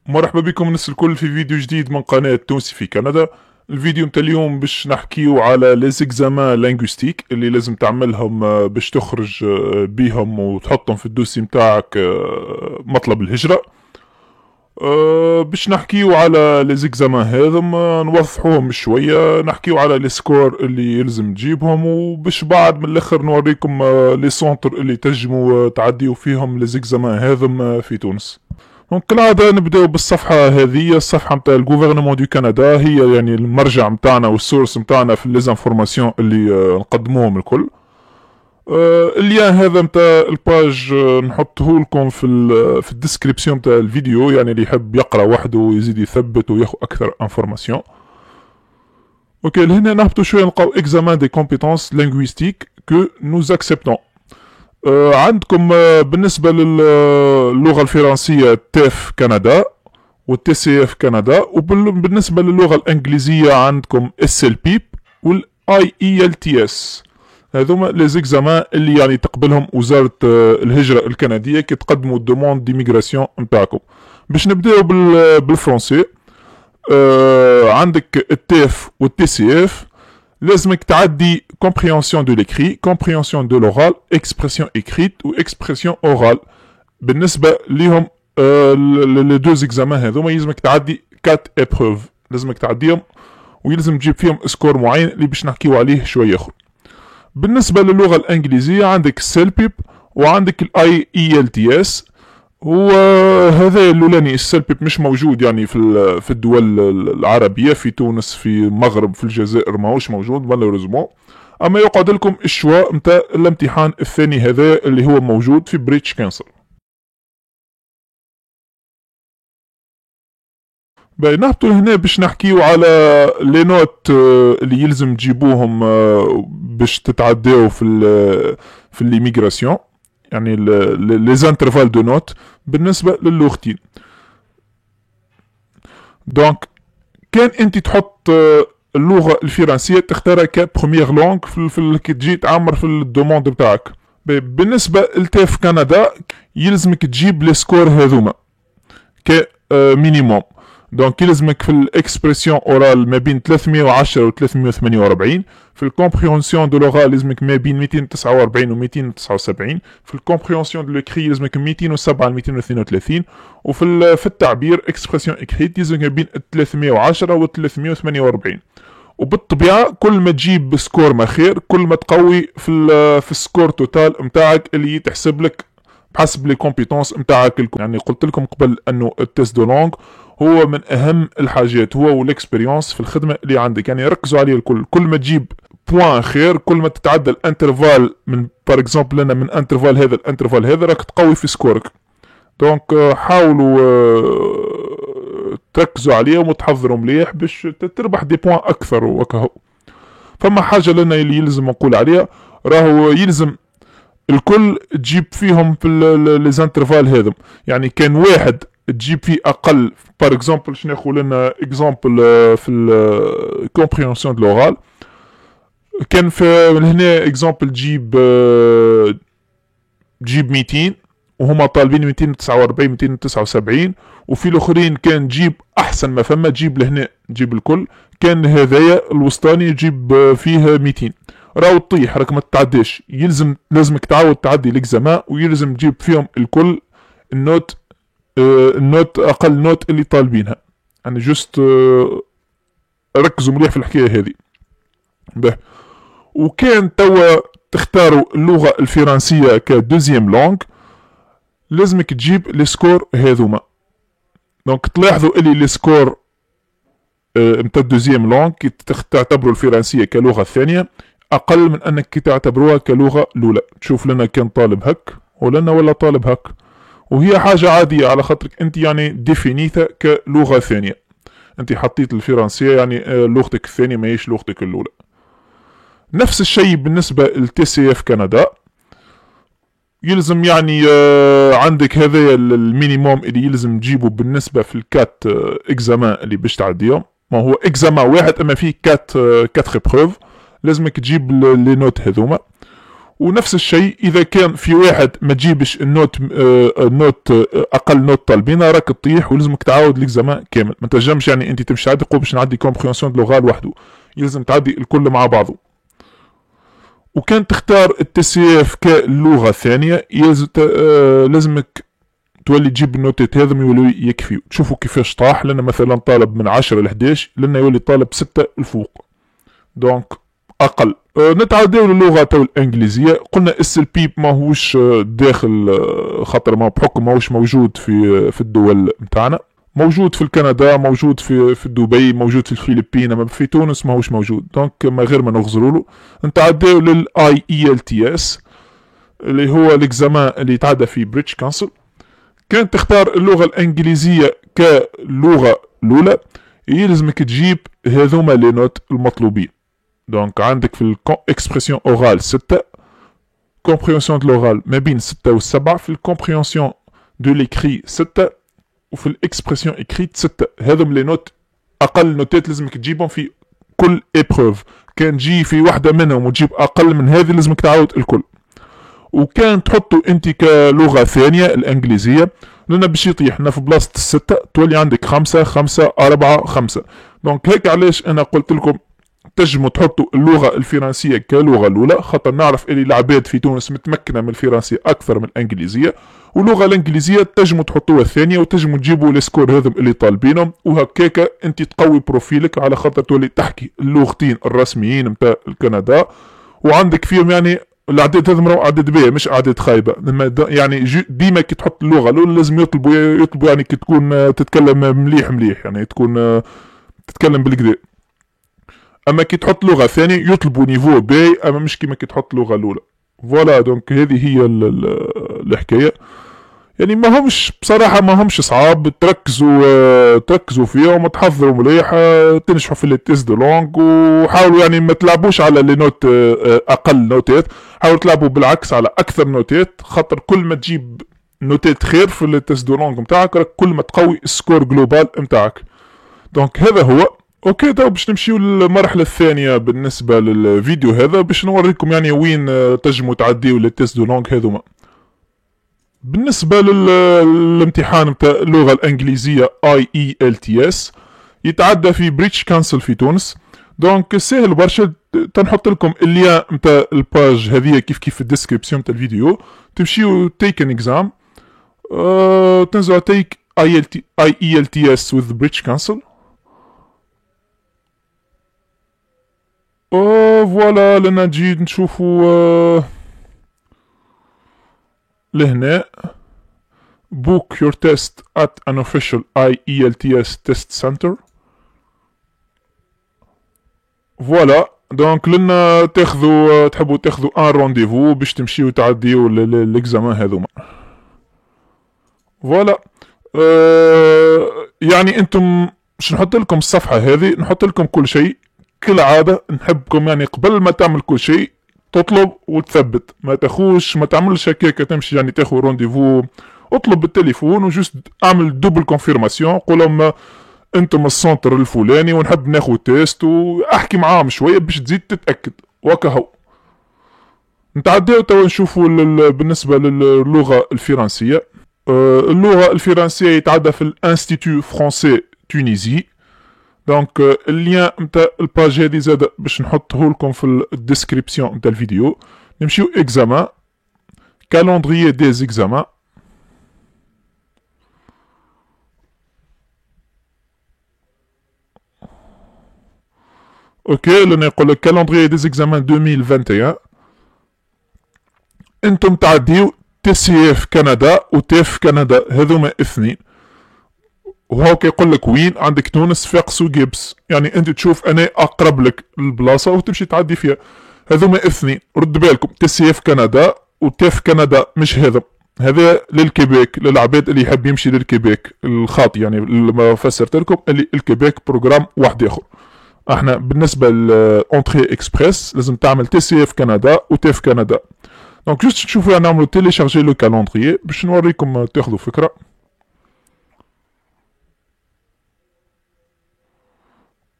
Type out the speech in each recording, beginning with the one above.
مرحبا بكم الناس الكل في فيديو جديد من قناة تونسي في كندا. الفيديو متاع اليوم باش نحكيو على لي زيكزامان لينغويستيك اللي لازم تعملهم باش تخرج بيهم وتحطهم في الدوسي متاعك مطلب الهجرة. باش نحكيو على لي زيكزامان هذم، نوضحوهم شوية، نحكيو على لي سكور اللي يلزم تجيبهم، وباش بعد من الاخر نوريكم لي سونتر اللي تنجموا تعديو فيهم لي زيكزامان هذم في تونس. دونك كالعادة نبداو بالصفحة هذه، الصفحة متاع الجوفرنمون دو كندا، هي يعني المرجع متاعنا والسورس متاعنا في ليزانفورماسيون اللي نقدموهم الكل. اللين هذا متاع الباج نحطه لكم في الديسكريبسيون متاع الفيديو، يعني اللي يحب يقرا وحده ويزيد يثبت وياخذ اكثر انفورماسيون. اوكي، لهنا نهبطوا شويه نلقاو اكزامان دي كومبيتونس لينغويستيك كو نوز اكسبتون. عندكم بالنسبة للغة الفرنسية تيف كندا والتي سي اف كندا، وبالنسبة للغة الانجليزية عندكم اس ال بيب والاي اي ال تي اس. هذوما لي زيكزامان اللي يعني تقبلهم وزارة الهجرة الكندية كي تقدموا الدوموند ديميغراسيون نتاعكم. باش نبداو بالفرنسي. عندك التيف والتي سي اف لازمك تعدي compréhension de l'écrit, compréhension de l'oral, expression écrite ou expression orale. بالنسبة ليهم لي دو زيكزامان هذوما يلزمك تعدي 4 épreuves، لازمك تعديهم ويلزم تجيب فيهم سكور معين اللي باش نحكيو عليه شوية اخر. بالنسبة للغة الانجليزية عندك السلبيب وعندك الاي اي ال تي اس. وهذا اللولاني السلبيب مش موجود يعني في الدول العربية، في تونس، في المغرب، في الجزائر ماهوش موجود مالوريزمون. اما يقعد لكم الشواء متاع الامتحان الثاني هذا اللي هو موجود في بريتش كانسل. باهي نهبطوا لهنا باش نحكيو على لي نوت اللي يلزم تجيبوهم باش تتعداو في ليميغراسيون، يعني لي زانترفال دو نوت بالنسبة للغتين. دونك كان انت تحط اللغة الفرنسية تختارها كبروميير لونغ كي تجي تعمر في الدوموند بتاعك. بالنسبة لتيف كندا يلزمك تجيب لي سكور هذوما ك مينيموم. دونك يلزمك في الاكسبرسيون اورال ما بين 310 و 348، في الكومبريهنسيون دو لوغال يلزمك ما بين 249 و 279، في الكومبريهنسيون دو لوكري يلزمك 207 ل 232، وفي التعبير اكسبرسيون اكريت يلزمك ما بين 310 و 348. وبالطبيعه كل ما تجيب سكور ما خير، كل ما تقوي في السكور توتال نتاعك اللي تحسب لك بحسب لي كومبيتونس نتاعك الكل. يعني قلت لكم قبل انه التيست دو لونغ هو من اهم الحاجات، هو والاكسبيريونس في الخدمه اللي عندك، يعني ركزوا عليه الكل. كل ما تجيب بوان خير، كل ما تتعدى الانترفال من بار اكزومبل انا من انترفال هذا الانترفال هذا راك تقوي في سكورك. دونك حاولوا تركزوا عليهم وتحضروا مليح باش تربح دي بوان اكثر. وكهو فما حاجه لنا اللي يلزم نقول عليها، راهو يلزم الكل تجيب فيهم في لي زانترفال هذم. يعني كان واحد تجيب فيه اقل، بار اكزومبل شنو ناخذ لنا اكزومبل في الكومبريهنسيون دو لورال، كان في هنا اكزومبل تجيب 200 وهما طالبين 249 279، وفي الاخرين كان تجيب احسن ما فما تجيب لهنا تجيب الكل. كان هذايا الوسطاني تجيب فيه 200. راهو تطيح راك ما تتعداش، لازمك تعاود تعدي الاكزامان ويلزم تجيب فيهم الكل النوت اقل نوت اللي طالبينها. يعني جست ركزوا مليح في الحكايه هذه. به وكان توا تختاروا اللغه الفرنسيه كدوزيام لونغ، لازمك تجيب لي سكور هذوما. دونك تلاحظوا اللي لي سكور نتاع الدوزيام لونغ كي تعتبروا الفرنسيه كلغه ثانيه اقل من انك كي تعتبروها كلغه الاولى. تشوف لنا كان طالب هك ولنا ولا طالب هك، وهي حاجه عاديه على خاطرك انت يعني ديفينيتها كلغه ثانيه. انت حطيت الفرنسيه يعني لغتك الثانيه ماهيش لغتك الاولى. نفس الشيء بالنسبه للتي سي اف كندا، يلزم يعني عندك هذا المينيموم اللي يلزم تجيبه بالنسبه في الكات اكزامان اللي باش تعديهم. ما هو اكزامان واحد اما فيه كات بروف، لازمك تجيب لي نوت هذوما. ونفس الشيء اذا كان في واحد ما تجيبش النوت اقل نوت طالبينها راك تطيح ولازمك تعاود ليكزامان كامل. ما تنجمش يعني انت تمشي تعدي باش نعدي كومبريهنسيون دو لوغال وحده، يلزم تعدي الكل مع بعضه. وكان تختار التي سي اف كلغه ثانيه لازمك تولي تجيب النوتات هذم يولوا يكفي. تشوفوا كيفاش طاح، لان مثلا طالب من 10 ل 11 لنا يولي طالب 6 الفوق، دونك اقل. نتعداو للغه تو الانجليزيه. قلنا اس ال بي ماهوش داخل، خاطر ما بحكم ماهوش موجود في الدول نتاعنا. موجود في الكندا، موجود في دبي، موجود في الفلبين، اما في تونس ماهوش موجود، دونك ما غير ما نغزروا له. نتعداو للاي اي ال تي اس اللي هو الاكزامان اللي يتعدى في بريتش كونسل. كان تختار اللغه الانجليزيه كلغه الاولى، يلزمك تجيب هذوما لي نوت المطلوبين. دونك عندك في الاكسبرسيون اورال 6، كومبريهنسيون دو لوغال ما بين 6 و7، في الكومبريهنسيون دو ليكري 6، وفي الاكسبرسيون اكريت 6. هذم لي نوت اقل نوتات لازمك تجيبهم في كل ايبروف. كان تجي في واحده منهم وتجيب اقل من هذه لازمك تعاود الكل. وكان تحطوا انت كلغه ثانيه الانجليزيه، لان باش يطيح لنا في بلاصه السته تولي عندك 5 5 4 5. دونك هيك علاش انا قلت لكم تجموا تحطوا اللغه الفرنسيه كلغه الاولى، خاطر نعرف اللي العباد في تونس متمكنه من الفرنسيه اكثر من الانجليزيه، واللغه الانجليزيه تجموا تحطوها الثانيه وتجموا تجيبوا لي سكور هذم اللي طالبينهم، وهكاك انت تقوي بروفيلك على خاطر تولي تحكي اللغتين الرسميين نتاع الكندا، وعندك فيهم يعني الاعداد هذم راهو اعداد باهيه مش اعداد خايبه. يعني ديما كي تحط اللغه الاولى لازم يطلبوا يعني كي تكون تتكلم مليح مليح، يعني تكون تتكلم بالكدا. اما كي تحط لغه ثانيه يطلبوا نيفو باهي، اما مش كيما كي تحط اللغه الاولى. فوالا دونك هذه هي الحكايه. يعني ما همش بصراحه ما همش صعاب، تركزوا فيهم وتحضروا مليح، تنجحوا في التيست دو لونغ، وحاولوا يعني ما تلعبوش على لي نوت اقل نوتات، حاولوا تلعبوا بالعكس على اكثر نوتات، خاطر كل ما تجيب نوتات خير في التيست دو لونغ نتاعك كل ما تقوي السكور جلوبال نتاعك. دونك هذا هو. اوكي تو باش نمشيو للمرحله الثانيه بالنسبه للفيديو هذا، باش نوريكم يعني وين تنجموا تعديو للتيست دو لونغ هذوما. بالنسبة للامتحان بتاع اللغة الانجليزية IELTS يتعدى في بريتش كانسل في تونس. دونك سهل برشا، تنحط لكم اللين نتاع الباج هذه كيف في الديسكريبسيون نتاع الفيديو، تمشيو تيك ان اكزام، تنزلوا تيك IELTS with British Council. فوالا لنا نجي نشوفوا لهنا book your test at an official IELTS test center. فوالا دونك لنا تحبوا تاخذوا ان رونديفو باش تمشيو تعديو ليكزامان هذوما. فوالا يعني انتم باش نحط لكم الصفحه هذه، نحط لكم كل شيء كالعاده. نحبكم يعني قبل ما تعمل كل شيء تطلب وتثبت، ما تاخوش ما تعملش هكاك تمشي يعني تاخذ رونديفو. اطلب بالتليفون وجست اعمل دوبل كونفيرماسيون، قول لهم انتم السنتر الفلاني ونحب ناخذ تيست، واحكي معاهم شويه باش تزيد تتاكد. وكهو نتعداو توا نشوفوا بالنسبه للغه الفرنسيه. اللغه الفرنسيه يتعدى في الانستيتو فرونسي تونيزي. دونك اللين نتاع الباج هذه زاد باش نحطه لكم في الديسكريبسيون نتاع الفيديو. نمشيو اكزامان، كالندريي دي زيكزامان. اوكي لنا يقول لك كالندريي دي زيكزامان 2021. انتم تعديو تي سي اف كندا و تيف كندا، هذوما اثنين. وهاك يقول لك وين عندك تونس فاقسو جيبس، يعني انت تشوف انا اقرب لك البلاصه وتمشي تعدي فيها. هذوما اثنين رد بالكم، تي سي اف كندا وتيف كندا مش هذا للكيبيك، للعباد اللي يحب يمشي للكيبيك الخاطي، يعني ما فسرت لكم اللي الكيبيك بروجرام واحد اخر. احنا بالنسبه للانتري اكسبريس لازم تعمل تي سي اف كندا وتيف كندا. دونك جوست تشوفوا نعملوا تيليشارجي لو كالندريي باش نوريكم تاخذوا فكره.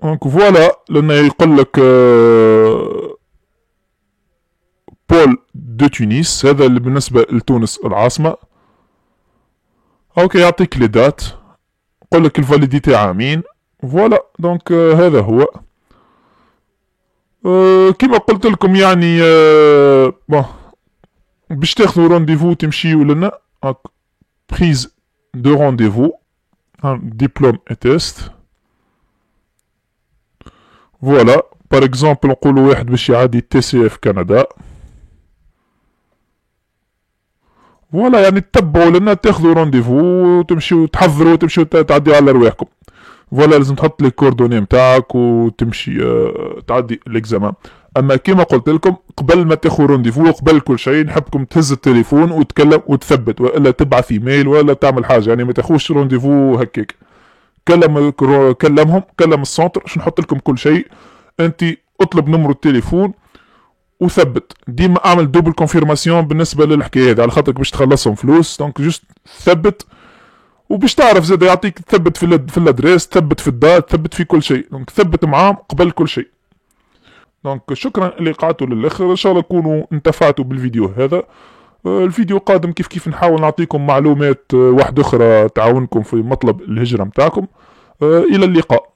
دونك فوالا لنا يقول لك بول دو تونس، هذا اللي بالنسبة لتونس العاصمة. اوكي يعطيك لي دات، يقول لك الفاليديتي عامين. فوالا دونك هذا هو. كيما قلت لكم يعني بون باش تاخذوا رونديفو تمشيو لنا بريز دو رونديفو ديبلوم اي تيست. فوالا بار اكزومبل نقولوا واحد باش يعدي تي سي اف كندا. فوالا يعني تتبعوا لنا تاخذوا رونديفو وتمشيو تحضروا وتمشيو تعديوا على رواحكم. فوالا لازم تحط لي كوردوني نتاعك وتمشي تعدي ليكزامان. اما كيما قلت لكم قبل ما تاخذوا رونديفو وقبل كل شيء نحبكم تهز التليفون وتكلم وتثبت، والا تبعث ايميل ولا تعمل حاجه، يعني ما تاخذوش رونديفو هكاك. كلمهم، كلم السونتر باش نحط لكم كل شيء. انت اطلب نمر التليفون وثبت، ديما اعمل دوبل كونفيرماسيون بالنسبه للحكايه هذه على خاطرك باش تخلصهم فلوس. دونك جوست ثبت، وباش تعرف زاد يعطيك تثبت في الادريس، تثبت في الدات، تثبت في كل شيء. دونك ثبت معاهم قبل كل شيء. دونك شكرا اللي قعدتوا للاخر، ان شاء الله تكونوا انتفعتوا بالفيديو هذا. الفيديو قادم كيف نحاول نعطيكم معلومات واحدة اخرى تعاونكم في مطلب الهجرة متاعكم. الى اللقاء.